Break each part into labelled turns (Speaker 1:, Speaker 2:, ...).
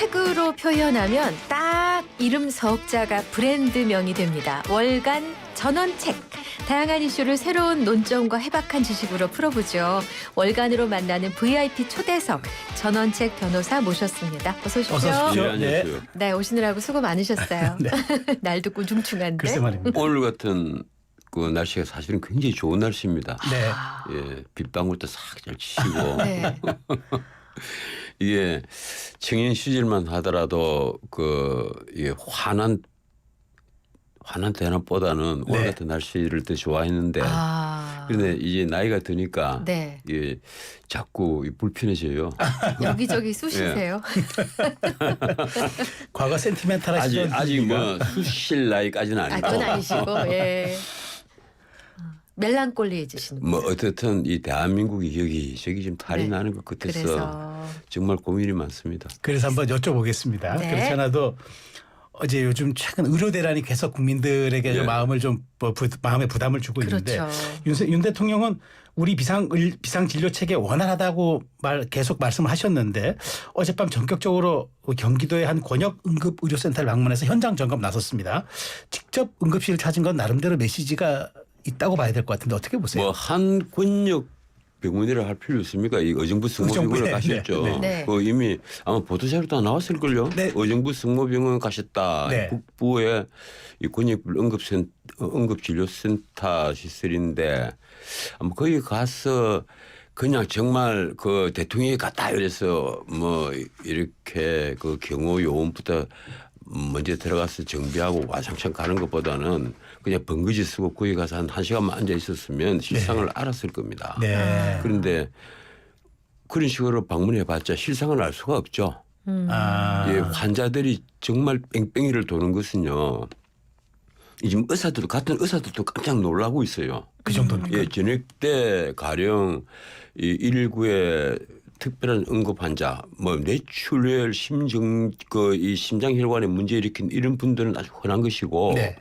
Speaker 1: 책으로 표현하면 딱 이름 석자가 브랜드명이 됩니다. 월간 전원책. 다양한 이슈를 새로운 논점과 해박한 지식으로 풀어보죠. 월간으로 만나는 VIP 초대석 전원책 변호사 모셨습니다. 어서 오십시오.
Speaker 2: 어서 오십시오.
Speaker 3: 네, 안녕하세요.
Speaker 1: 네, 오시느라고 수고 많으셨어요.
Speaker 2: 네.
Speaker 1: 날도 꾸중충한데.
Speaker 2: 글쎄 말입니다.
Speaker 3: 오늘 같은 그 날씨가 사실은 굉장히 좋은 날씨입니다.
Speaker 2: 네.
Speaker 1: 아,
Speaker 3: 예, 빗방울도 싹 잘 치고
Speaker 1: 네.
Speaker 3: 이게 청년 시절만 하더라도 그 이게 환한 대낮보다는 오늘
Speaker 2: 네.
Speaker 3: 같은 날씨를 더 좋아했는데
Speaker 1: 아,
Speaker 3: 그런데 이제 나이가 드니까
Speaker 1: 네.
Speaker 3: 예, 자꾸 불편해져요.
Speaker 1: 여기저기 쑤시세요.
Speaker 2: 과거 센티멘탈하시던
Speaker 3: 아직 뭐 수실 나이까지는
Speaker 1: 아,
Speaker 3: 아니고
Speaker 1: 그건 아니시고, 예. 멜랑콜리해지시는
Speaker 3: 뭐 어떻든 이 대한민국이 여기저기 좀 탈이
Speaker 1: 네.
Speaker 3: 나는 것 같아서
Speaker 1: 그래서
Speaker 3: 정말 고민이 많습니다.
Speaker 2: 그래서 한번 여쭤보겠습니다.
Speaker 1: 네.
Speaker 2: 그렇지 않아도 어제 요즘 최근 의료 대란이 계속 국민들에게
Speaker 3: 네.
Speaker 2: 마음을 좀 마음에 부담을 주고 있는데
Speaker 1: 그렇죠.
Speaker 2: 윤 대통령은 우리 비상 진료 체계 원활하다고 계속 말씀을 하셨는데 어젯밤 전격적으로 경기도의 한 권역 응급 의료센터를 방문해서 현장 점검 나섰습니다. 직접 응급실을 찾은 건 나름대로 메시지가 있다고 봐야 될 것 같은데 어떻게 보세요?
Speaker 3: 뭐 한 권역 병원이라 할 필요 있습니까? 이 의정부 승모병원을
Speaker 2: 네,
Speaker 3: 가셨죠.
Speaker 2: 네,
Speaker 1: 네.
Speaker 3: 그 이미 아마 보도자료 다 나왔을걸요.
Speaker 2: 네.
Speaker 3: 의정부 승모병원 가셨다.
Speaker 2: 네.
Speaker 3: 북부의 이 권역 응급진료센터 시설인데 아마 거기 가서 그냥 정말 그 대통령이 갔다 이래서 뭐 이렇게 그 경호 요원부터 먼저 들어가서 정비하고 와장창 가는 것보다는 그냥 번거지 쓰고 거기 가서 한 1시간만 앉아 있었으면 실상을 알았을 겁니다.
Speaker 2: 네.
Speaker 3: 그런데 그런 식으로 방문해 봤자 실상을 알 수가 없죠.
Speaker 2: 아.
Speaker 3: 예, 환자들이 정말 뺑뺑이를 도는 것은요. 지금 같은 의사들도 깜짝 놀라고 있어요.
Speaker 2: 그 정도입니까?
Speaker 3: 예, 저녁 때 가령 이 119에 특별한 응급 환자, 뭐 뇌출혈, 이 심장 혈관에 문제 일으킨 이런 분들은 아주 흔한 것이고
Speaker 2: 네.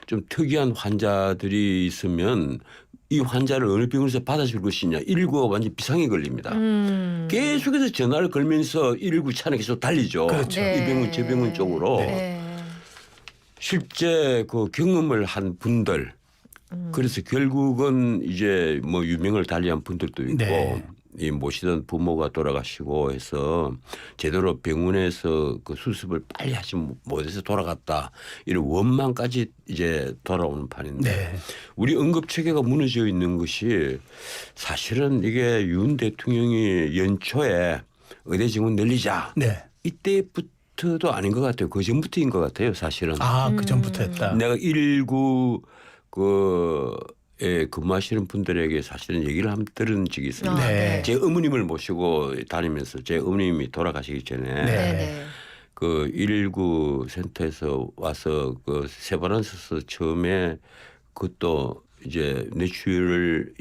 Speaker 3: 좀 특이한 환자들이 있으면 이 환자를 어느 병원에서 받아줄 것이냐 119가 완전 비상에 걸립니다. 계속해서 전화를 걸면서 119 차는 계속 달리죠.
Speaker 2: 그렇죠.
Speaker 1: 네.
Speaker 3: 이 병원 저 병원 쪽으로.
Speaker 1: 네.
Speaker 3: 실제 그 경험을 한 분들 그래서 결국은 이제 뭐 유명을 달리한 분들도 있고
Speaker 2: 네.
Speaker 3: 이 모시던 부모가 돌아가시고 해서 제대로 병원에서 그 수습을 빨리 하지 못해서 돌아갔다 이런 원망까지 이제 돌아오는 판인데
Speaker 2: 네.
Speaker 3: 우리 응급 체계가 무너져 있는 것이 사실은 이게 윤 대통령이 연초에 의대 정원 늘리자
Speaker 2: 네.
Speaker 3: 이때부터도 아닌 것 같아요. 그 전부터인 것 같아요. 사실은.
Speaker 2: 아, 그 전부터 했다.
Speaker 3: 내가 119 근무하시는 분들에게 사실은 얘기를 한번 들은 적이 있습니다.
Speaker 1: 아,
Speaker 2: 네.
Speaker 3: 제 어머님을 모시고 다니면서 제 어머님이 돌아가시기 전에
Speaker 2: 네.
Speaker 1: 네.
Speaker 3: 그 119 센터에서 와서 그 세브란스에서 처음에 그것도 이제 뇌출혈을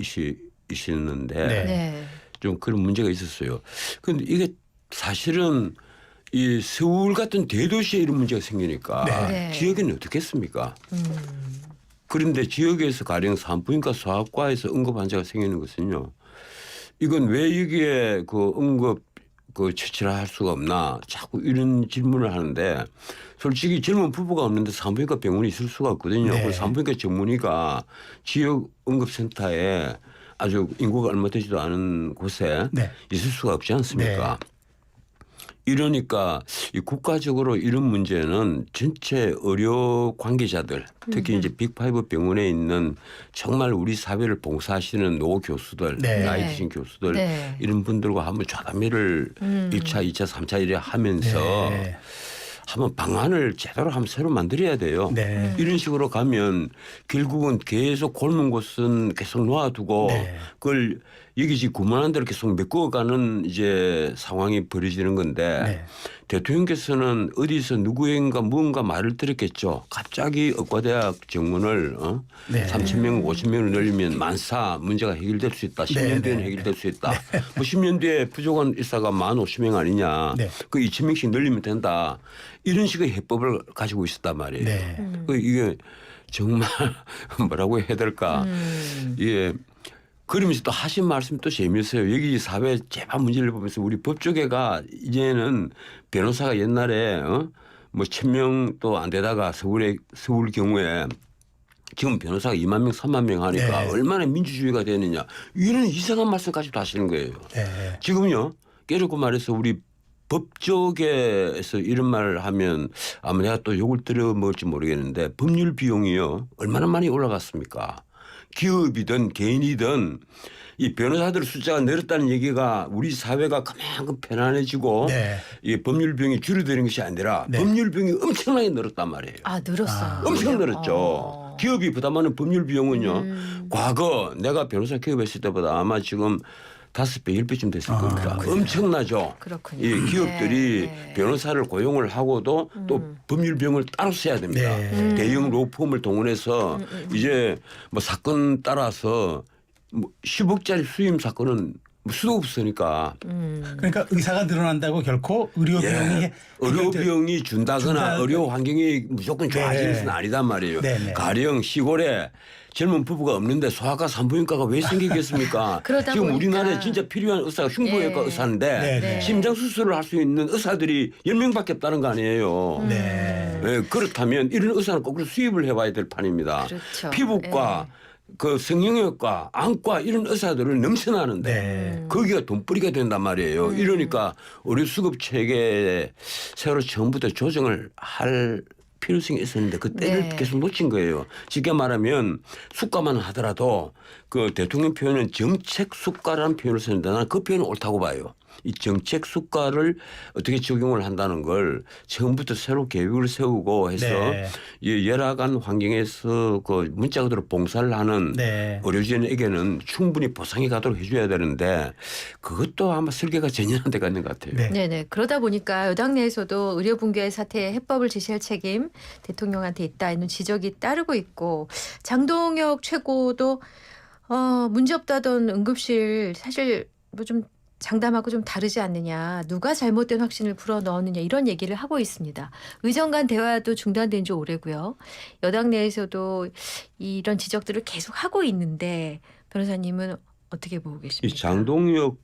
Speaker 3: 이시는데
Speaker 2: 네.
Speaker 1: 네.
Speaker 3: 좀 그런 문제가 있었어요. 그런데 이게 사실은 이 서울 같은 대도시에 이런 문제가 생기니까
Speaker 1: 네.
Speaker 3: 지역에는 어떻겠습니까? 그런데 지역에서 가령 산부인과 소아과에서 응급 환자가 생기는 것은요. 이건 왜 여기에 그 응급 처치를 할 수가 없나 자꾸 이런 질문을 하는데 솔직히 젊은 부부가 없는데 산부인과 병원이 있을 수가 없거든요.
Speaker 2: 네.
Speaker 3: 그래서 산부인과 전문의가 지역 응급센터에 아주 인구가 얼마 되지도 않은 곳에
Speaker 2: 네.
Speaker 3: 있을 수가 없지 않습니까? 이러니까 이 국가적으로 이런 문제는 전체 의료 관계자들 특히 이제 빅5 병원에 있는 정말 우리 사회를 봉사하시는 노 교수들,
Speaker 2: 네.
Speaker 3: 나이 드신 교수들
Speaker 1: 네.
Speaker 3: 이런 분들과 한번 좌담회를 1차, 2차, 3차 이래 하면서
Speaker 2: 네.
Speaker 3: 한번 방안을 제대로 한번 새로 만들어야 돼요.
Speaker 2: 네.
Speaker 3: 이런 식으로 가면 결국은 계속 곪은 곳은 계속 놓아두고
Speaker 2: 네.
Speaker 3: 그걸 여기지 구멍한 대로 계속 메꿔가는 이제 상황이 벌어지는 건데
Speaker 2: 네.
Speaker 3: 대통령께서는 어디서 누구인가 무언가 말을 들었겠죠. 갑자기 의과대학 정문을
Speaker 2: 네.
Speaker 3: 3,000명, 5,000명을 늘리면 만사 문제가 해결될 수 있다. 10년 뒤에는
Speaker 2: 네.
Speaker 3: 해결될 수 있다. 뭐 10년 뒤에 부족한 의사가 50,000명 아니냐.
Speaker 2: 네.
Speaker 3: 그 2,000명씩 늘리면 된다. 이런 식의 해법을 가지고 있었단 말이에요.
Speaker 2: 네.
Speaker 3: 이게 정말 뭐라고 해야 될까. 예. 그러면서 또 하신 말씀이 또 재미있어요. 여기 사회 재반 문제를 보면서 우리 법조계가 이제는 변호사가 옛날에 뭐 1,000명도 안 되다가 서울 경우에 지금 변호사가 2만 명, 3만 명 하니까
Speaker 2: 네.
Speaker 3: 얼마나 민주주의가 되느냐. 이런 이상한 말씀까지도 하시는 거예요.
Speaker 2: 네.
Speaker 3: 지금요. 깨놓고 말해서 우리 법조계에서 이런 말을 하면 아마 내가 또 욕을 들어먹을지 모르겠는데 법률 비용이요. 얼마나 많이 올라갔습니까? 기업이든 개인이든 이 변호사들 숫자가 늘었다는 얘기가 우리 사회가 그만큼 편안해지고
Speaker 2: 네.
Speaker 3: 이 법률 비용이 줄어드는 것이 아니라
Speaker 2: 네.
Speaker 3: 법률 비용이 엄청나게 늘었단 말이에요.
Speaker 1: 아, 늘었어요.
Speaker 3: 엄청 늘었죠. 기업이 부담하는 법률 비용은요. 과거 내가 변호사 개업했을 때보다 아마 지금 5배, 10배쯤 됐을 겁니다.
Speaker 2: 그래요?
Speaker 3: 엄청나죠.
Speaker 1: 그렇군요.
Speaker 3: 이 기업들이
Speaker 1: 네.
Speaker 3: 변호사를 고용을 하고도 또 법률 비용을 따로 써야 됩니다.
Speaker 2: 네.
Speaker 3: 대형 로펌을 동원해서 이제 뭐 사건 따라서 뭐 10억짜리 수임 사건은 뭐 수도 없으니까
Speaker 2: 그러니까 의사가 늘어난다고 결코 의료 비용이
Speaker 3: 의료 비용이 준다거나
Speaker 2: 준다-
Speaker 3: 의료 환경이 무조건 좋아지는 것은 아니단 말이에요.
Speaker 2: 네네.
Speaker 3: 가령 시골에 젊은 부부가 없는데 소아과 산부인과가 왜 생기겠습니까?
Speaker 1: 그러다
Speaker 3: 지금
Speaker 1: 보니까.
Speaker 3: 우리나라에 진짜 필요한 의사가 흉부외과
Speaker 1: 예.
Speaker 3: 의사인데
Speaker 2: 네네.
Speaker 3: 심장 수술을 할 수 있는 의사들이 10명밖에 없다는 거 아니에요.
Speaker 2: 네.
Speaker 3: 예, 그렇다면 이런 의사는 거꾸로 수입을 해봐야 될 판입니다.
Speaker 1: 그렇죠.
Speaker 3: 피부과, 그 성형외과, 안과 이런 의사들을 넘쳐나는데
Speaker 2: 네.
Speaker 3: 거기가 돈벌이가 된단 말이에요. 이러니까 의료 수급 체계에 새로 처음부터 조정을 할 필요성이 있었는데 그 때를
Speaker 1: 네.
Speaker 3: 계속 놓친 거예요. 쉽게 말하면 수가만 하더라도 그 대통령 표현은 정책 수가라는 표현을 쓰는데 나는 그 표현은 옳다고 봐요. 이 정책 수가를 어떻게 적용을 한다는 걸 처음부터 새로 계획을 세우고 해서
Speaker 2: 네.
Speaker 3: 이 열악한 환경에서 그 문자 그대로 봉사를 하는
Speaker 2: 네.
Speaker 3: 의료진에게는 충분히 보상이 가도록 해줘야 되는데 그것도 아마 설계가 전혀 안 돼가 있는 것 같아요.
Speaker 2: 네.
Speaker 1: 네네. 그러다 보니까 여당 내에서도 의료 붕괴 사태의 해법을 제시할 책임 대통령한테 있다 이런 지적이 따르고 있고 장동혁 최고도 문제없다던 응급실 사실 뭐 좀 장담하고 좀 다르지 않느냐. 누가 잘못된 확신을 불어넣었느냐 이런 얘기를 하고 있습니다. 의정 간 대화도 중단된 지 오래고요. 여당 내에서도 이런 지적들을 계속 하고 있는데 변호사님은 어떻게 보고 계십니까?
Speaker 3: 이 장동혁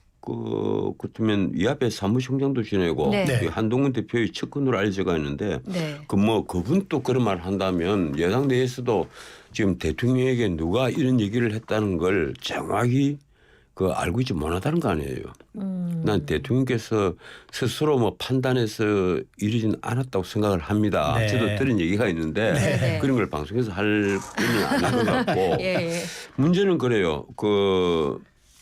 Speaker 3: 그렇다면 이 앞에 사무총장도 지내고
Speaker 1: 네.
Speaker 2: 네.
Speaker 3: 이 한동훈 대표의 측근으로 알려져가 있는데
Speaker 1: 네.
Speaker 3: 그분도 그런 말 한다면 여당 내에서도 지금 대통령에게 누가 이런 얘기를 했다는 걸 정확히 알고 있지 못하다는 거 아니에요. 난 대통령께서 스스로 뭐 판단해서 이러진 않았다고 생각을 합니다.
Speaker 2: 네.
Speaker 3: 저도 들은 얘기가 있는데
Speaker 1: 네.
Speaker 3: 그런 걸 방송에서 할 건 아닌 것 같고
Speaker 1: 예.
Speaker 3: 문제는 그래요.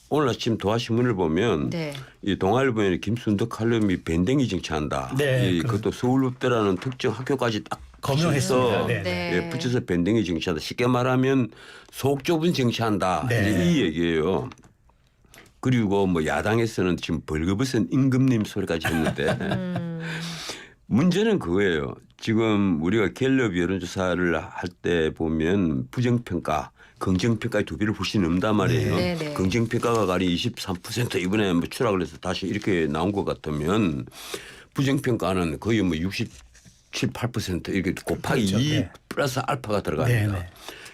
Speaker 3: 오늘 아침 도하신문을 보면
Speaker 1: 네.
Speaker 3: 이 동아일보에 김순덕 칼럼이 밴댕이 정치한다.
Speaker 2: 네,
Speaker 3: 그것도 서울읍대라는 특정 학교까지 딱
Speaker 2: 검증했습니다.
Speaker 3: 붙여서
Speaker 2: 네.
Speaker 1: 네.
Speaker 3: 예, 붙여서 밴댕이 정치한다. 쉽게 말하면 속 좁은 정치한다.
Speaker 2: 네.
Speaker 3: 이제 이 얘기예요. 그리고 뭐 야당에서는 지금 벌거벗은 임금님 소리까지 했는데 문제는 그거예요. 지금 우리가 갤럽 여론조사를 할 때 보면 부정평가, 긍정평가의 두 배를 훨씬 넘단 말이에요.
Speaker 1: 네, 네.
Speaker 3: 긍정평가가 가리 23% 이번에 뭐 추락을 해서 다시 이렇게 나온 것 같으면 부정평가는 거의 뭐 67, 8% 이렇게 곱하기
Speaker 2: 그렇죠.
Speaker 3: 2
Speaker 2: 네.
Speaker 3: 플러스 알파가 들어갑니다.
Speaker 2: 네, 네.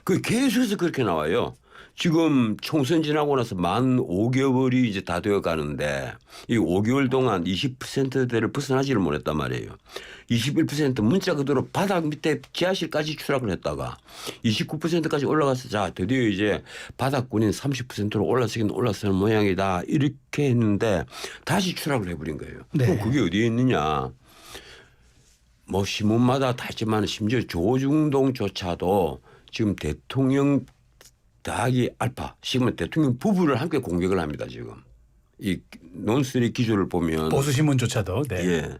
Speaker 3: 그 계속해서 그렇게 나와요. 지금 총선 지나고 나서 만 5개월이 이제 다 되어 가는데 이 5개월 동안 20%대를 벗어나지를 못했단 말이에요. 21% 문자 그대로 바닥 밑에 지하실까지 추락을 했다가 29%까지 올라가서 자 드디어 이제 바닥권인 30%로 올라서긴 올라서는 모양이다 이렇게 했는데 다시 추락을 해버린 거예요.
Speaker 2: 네.
Speaker 3: 그럼 그게 어디에 있느냐. 뭐 신문마다 다 있지만 심지어 조중동조차도 지금 대통령 더하기 알파, 지금은 대통령 부부를 함께 공격을 합니다. 지금 이 논술의 기조를 보면
Speaker 2: 보수신문조차도. 네.
Speaker 3: 예.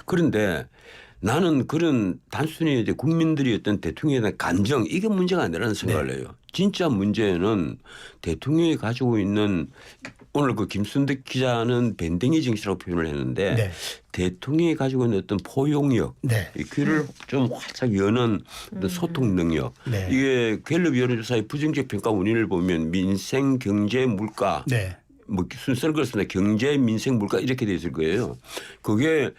Speaker 3: 그런데 나는 그런 단순히 이제 국민들이 어떤 대통령에 대한 감정 이게 문제가 아니라는 생각을 해요. 진짜 문제는 대통령이 가지고 있는 오늘 그 김순덕 기자는 밴댕이 정치라고 표현을 했는데
Speaker 2: 네.
Speaker 3: 대통령이 가지고 있는 어떤 포용력,
Speaker 2: 네.
Speaker 3: 이 귀를 좀 활짝 여는 어떤 소통 능력.
Speaker 2: 네.
Speaker 3: 이게 갤럽 여론조사의 부정적 평가 원인을 보면 민생, 경제, 물가
Speaker 2: 네.
Speaker 3: 뭐 순서를 그렇습니다. 경제, 민생, 물가 이렇게 돼 있을 거예요. 그게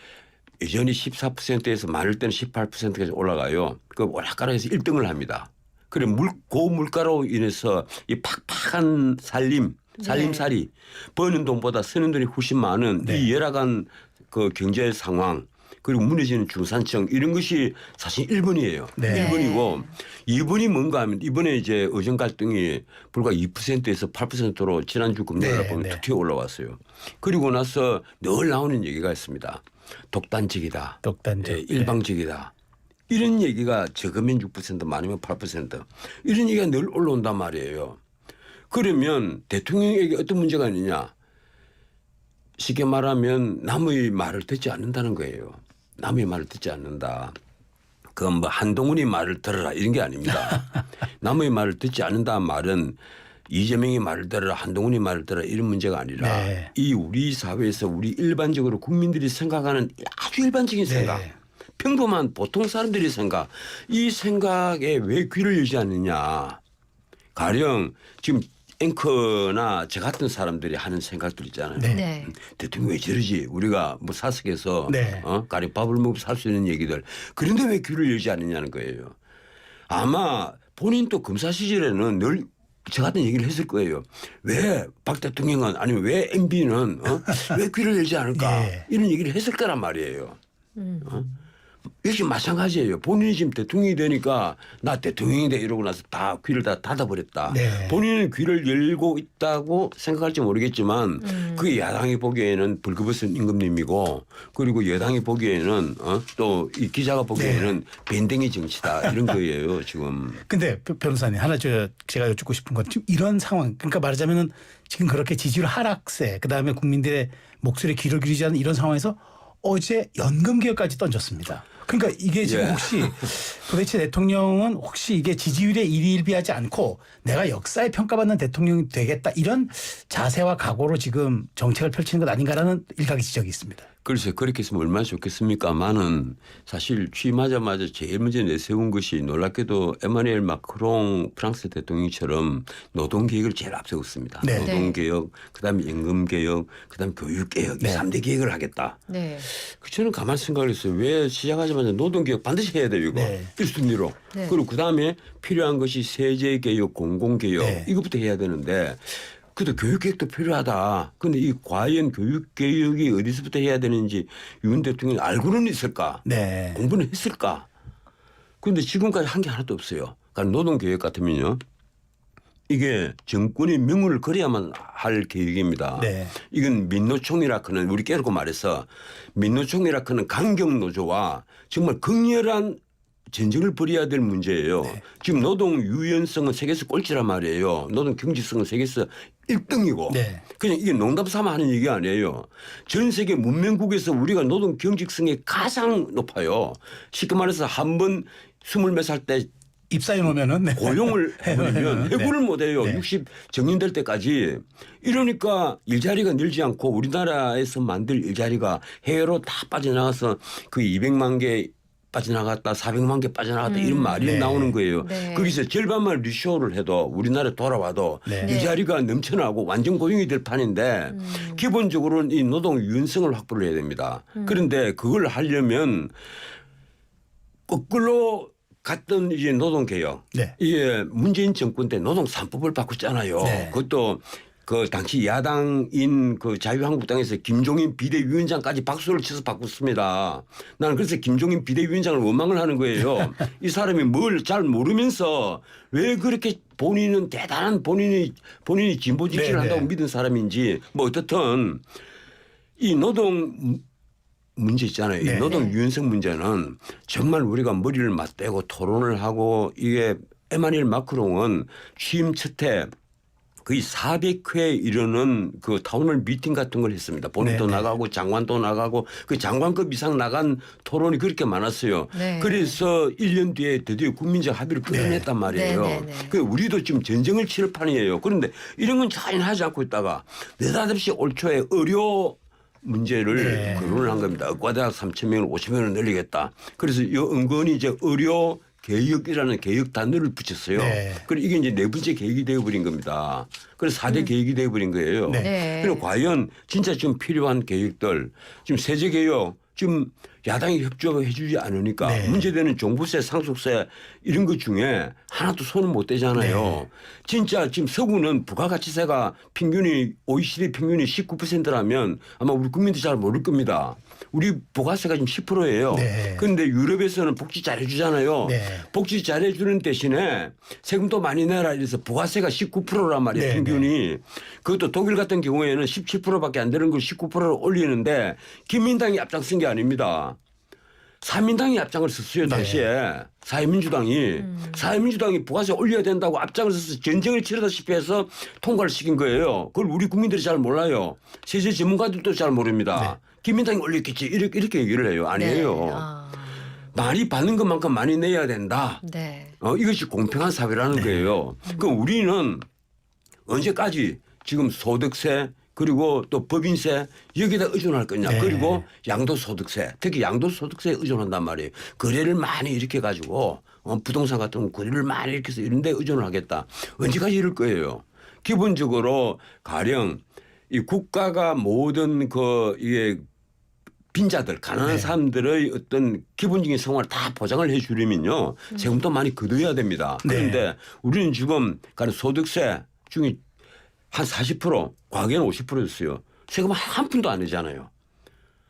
Speaker 3: 예전이 14%에서 많을 때는 18%까지 올라가요. 그 오락가락해서 1등을 합니다. 그래 고물가로 인해서 이 팍팍한 살림살이 버는 돈보다 쓰는 돈이 훨씬 많은
Speaker 2: 네.
Speaker 3: 이 열악한 그 경제 상황 그리고 무너지는 중산층 이런 것이 사실 1번이에요.
Speaker 2: 네.
Speaker 3: 1번이고 2번이 뭔가 하면 이번에 이제 의정 갈등이 불과 2%에서 8%로 지난주 금요일에
Speaker 2: 네,
Speaker 3: 보면
Speaker 2: 네.
Speaker 3: 툭 튀어 올라왔어요. 그리고 나서 늘 나오는 얘기가 있습니다. 독단적이다.
Speaker 2: 독단적.
Speaker 3: 예, 일방적이다. 이런 얘기가 적으면 6% 많으면 8% 이런 얘기가 늘 올라온단 말이에요. 그러면 대통령에게 어떤 문제가 있느냐. 쉽게 말하면 남의 말을 듣지 않는다는 거예요. 남의 말을 듣지 않는다. 그건 뭐 한동훈이 말을 들어라 이런 게 아닙니다. 남의 말을 듣지 않는다 말은 이재명이 말을 들어라 한동훈이 말을 들어라 이런 문제가 아니라
Speaker 2: 네.
Speaker 3: 이 우리 사회에서 우리 일반적으로 국민들이 생각하는 아주 일반적인 생각
Speaker 2: 네.
Speaker 3: 평범한 보통 사람들이 생각 이 생각에 왜 귀를 열지 않느냐. 가령 지금 앵커나 저 같은 사람들이 하는 생각들 있잖아요.
Speaker 2: 네.
Speaker 1: 네.
Speaker 3: 대통령 왜 저러지? 우리가 뭐 사석에서
Speaker 2: 네.
Speaker 3: 가령 밥을 먹고 살 수 있는 얘기들. 그런데 왜 귀를 열지 않느냐는 거예요. 아마 본인도 검사 시절에는 늘 저 같은 얘기를 했을 거예요. 왜 박 대통령은 아니면 왜 MB는 왜 귀를 열지 않을까?
Speaker 2: 네.
Speaker 3: 이런 얘기를 했을 거란 말이에요. 역시 마찬가지예요. 본인이 지금 대통령이 되니까 나 대통령이 돼 이러고 나서 다 귀를 다 닫아버렸다.
Speaker 2: 네.
Speaker 3: 본인은 귀를 열고 있다고 생각할지 모르겠지만 그 야당이 보기에는 벌거벗은 임금님이고 그리고 여당이 보기에는 또 이 기자가 보기에는 밴댕이 정치다 이런 거예요 지금.
Speaker 2: 근데 변호사님 하나 제가 여쭙고 싶은 건 지금 이런 상황 그러니까 말하자면은 지금 그렇게 지지율 하락세 그다음에 국민들의 목소리에 귀를 기울이지 않는 이런 상황에서 어제 연금 개혁까지 던졌습니다. 그러니까 이게 지금
Speaker 3: 예.
Speaker 2: 혹시 도대체 대통령은 혹시 이게 지지율에 일희일비하지 않고 내가 역사에 평가받는 대통령이 되겠다 이런 자세와 각오로 지금 정책을 펼치는 것 아닌가라는 일각의 지적이 있습니다.
Speaker 3: 글쎄 그렇게 했으면 얼마나 좋겠습니까만은 사실 취임하자마자 제일 먼저 내세운 것이 놀랍게도 에마뉘엘 마크롱 프랑스 대통령처럼 노동개혁을 제일 앞세웠습니다.
Speaker 2: 네.
Speaker 3: 노동개혁 그다음에 임금개혁 그다음에 교육개혁 이 3대 개혁을 하겠다.
Speaker 1: 네.
Speaker 3: 저는 가만히 생각을 했어요. 왜 시작하자마자 노동개혁 반드시 해야 돼요. 이거.
Speaker 2: 네.
Speaker 3: 1순위로.
Speaker 1: 네.
Speaker 3: 그리고 그다음에 필요한 것이 세제개혁 공공개혁
Speaker 2: 네.
Speaker 3: 이것부터 해야 되는데 그래도 교육개혁도 필요하다. 그런데 이 과연 교육개혁이 어디서부터 해야 되는지 윤 대통령이 알고는 있을까?
Speaker 2: 네.
Speaker 3: 공부는 했을까? 그런데 지금까지 한 게 하나도 없어요. 그러니까 노동개혁 같으면요. 이게 정권의 명운을 그려야만 할 계획입니다.
Speaker 2: 네.
Speaker 3: 이건 민노총이라크는 우리 깨놓고 말해서 민노총이라크는 강경노조와 정말 극렬한 전쟁을 벌여야 될 문제예요.
Speaker 2: 네.
Speaker 3: 지금 노동 유연성은 세계에서 꼴찌란 말이에요. 노동 경직성은 세계에서 1등이고.
Speaker 2: 네.
Speaker 3: 그냥 이게 농담 삼아 하는 얘기 아니에요. 전 세계 문명국에서 우리가 노동 경직성이 가장 높아요. 쉽게 말해서 한 번 20몇 살 때
Speaker 2: 입사해 놓으면은 네.
Speaker 3: 고용을 해버리면
Speaker 2: 네.
Speaker 3: 해고를 못해요.
Speaker 2: 네.
Speaker 3: 60 정년될 때까지. 이러니까 일자리가 늘지 않고 우리나라에서 만들 일자리가 해외로 다 빠져나가서 그 200만 개 빠져나갔다 400만 개 빠져나갔다 이런 말이
Speaker 2: 네.
Speaker 3: 나오는 거예요.
Speaker 1: 네.
Speaker 3: 거기서 절반만 리쇼를 해도 우리나라에 돌아와도
Speaker 2: 네.
Speaker 3: 일자리가 넘쳐나고 완전 고용이 될 판인데 기본적으로는 이 노동 유연성을 확보를 해야 됩니다. 그런데 그걸 하려면 거꾸로 갔던 이제 노동개혁.
Speaker 2: 네.
Speaker 3: 이게 문재인 정권 때 노동 3법을 바꿨잖아요.
Speaker 2: 네.
Speaker 3: 그것도 그 당시 야당인 그 자유한국당에서 김종인 비대위원장까지 박수를 쳐서 바꿨습니다. 나는 그래서 김종인 비대위원장을 원망을 하는 거예요. 이 사람이 뭘 잘 모르면서 왜 그렇게 본인은 대단한 본인이 진보 정치를
Speaker 2: 네,
Speaker 3: 한다고
Speaker 2: 네.
Speaker 3: 믿은 사람인지 뭐 어떻든 이 노동 문제 있잖아요.
Speaker 2: 네.
Speaker 3: 이 노동 유연성 문제는 정말 우리가 머리를 맞대고 토론을 하고 이게 에마뉘엘 마크롱은 취임 첫해 거의 400회 이르는 그 타운홀 미팅 같은 걸 했습니다. 본인도
Speaker 2: 네네.
Speaker 3: 나가고 장관도 나가고 그 장관급 이상 나간 토론이 그렇게 많았어요.
Speaker 1: 네.
Speaker 3: 그래서 1년 뒤에 드디어 국민적 합의를 끌어냈단 말이에요.
Speaker 1: 네네네.
Speaker 3: 그 우리도 지금 전쟁을 치를 판이에요. 그런데 이런 건 전혀 하지 않고 있다가 느닷없이 올 초에 의료 문제를
Speaker 2: 네.
Speaker 3: 거론을 한 겁니다. 의과대학 3,000명을 5,000명으로 늘리겠다. 그래서 은근히 이제 의료 개혁이라는 개혁 단어를 붙였어요.
Speaker 2: 네.
Speaker 3: 그리고 이게 이제 네 번째 계획이 되어버린 겁니다. 그래서 4대 계획이 되어버린 거예요.
Speaker 2: 네.
Speaker 1: 네.
Speaker 3: 그리고 과연 진짜 지금 필요한 계획들 지금 세제 개혁 지금 야당이 협조해 주지 않으니까
Speaker 2: 네.
Speaker 3: 문제되는 종부세, 상속세 이런 것 중에 하나도 손을 못 대잖아요.
Speaker 2: 네.
Speaker 3: 진짜 지금 서구는 부가가치세가 평균이 OECD 평균이 19%라면 아마 우리 국민들이 잘 모를 겁니다. 우리 부가세가 지금 10%예요.
Speaker 2: 네.
Speaker 3: 그런데 유럽에서는 복지 잘해주잖아요.
Speaker 2: 네.
Speaker 3: 복지 잘해주는 대신에 세금도 많이 내라 이래서 부가세가 19%란 말이에요.
Speaker 2: 네,
Speaker 3: 평균이. 그것도 독일 같은 경우에는 17%밖에 안 되는 걸 19%로 올리는데 김민당이 앞장선 게 아닙니다. 사민당이 앞장을 섰어요. 당시에. 사회민주당이. 사회민주당이 부가세 올려야 된다고 앞장을 서서 전쟁을 치르다시피 해서 통과를 시킨 거예요. 그걸 우리 국민들이 잘 몰라요. 세제 전문가들도 잘 모릅니다. 김민당이 올렸겠지 이렇게 얘기를 해요. 아니에요.
Speaker 1: 네. 아.
Speaker 3: 많이 받는 것만큼 많이 내야 된다.
Speaker 1: 네.
Speaker 3: 이것이 공평한 사회라는 거예요. 그럼 우리는 언제까지 지금 소득세 그리고 또 법인세 여기다 의존할 거냐.
Speaker 2: 네.
Speaker 3: 그리고 양도소득세 특히 양도소득세에 의존한단 말이에요. 거래를 많이 일으켜 가지고 부동산 같은 거 거래를 많이 일으켜서 이런 데 의존을 하겠다. 언제까지 이럴 거예요. 기본적으로 가령 이 국가가 모든 이게 빈자들 가난한
Speaker 2: 네.
Speaker 3: 사람들의 어떤 기본적인 생활을 다 보장을 해 주려면요. 세금도 많이 걷어야 됩니다. 그런데
Speaker 2: 네.
Speaker 3: 우리는 지금 가령 소득세 중에 한 40% 과거에는 50%였어요. 세금 한 푼도 안 내잖아요.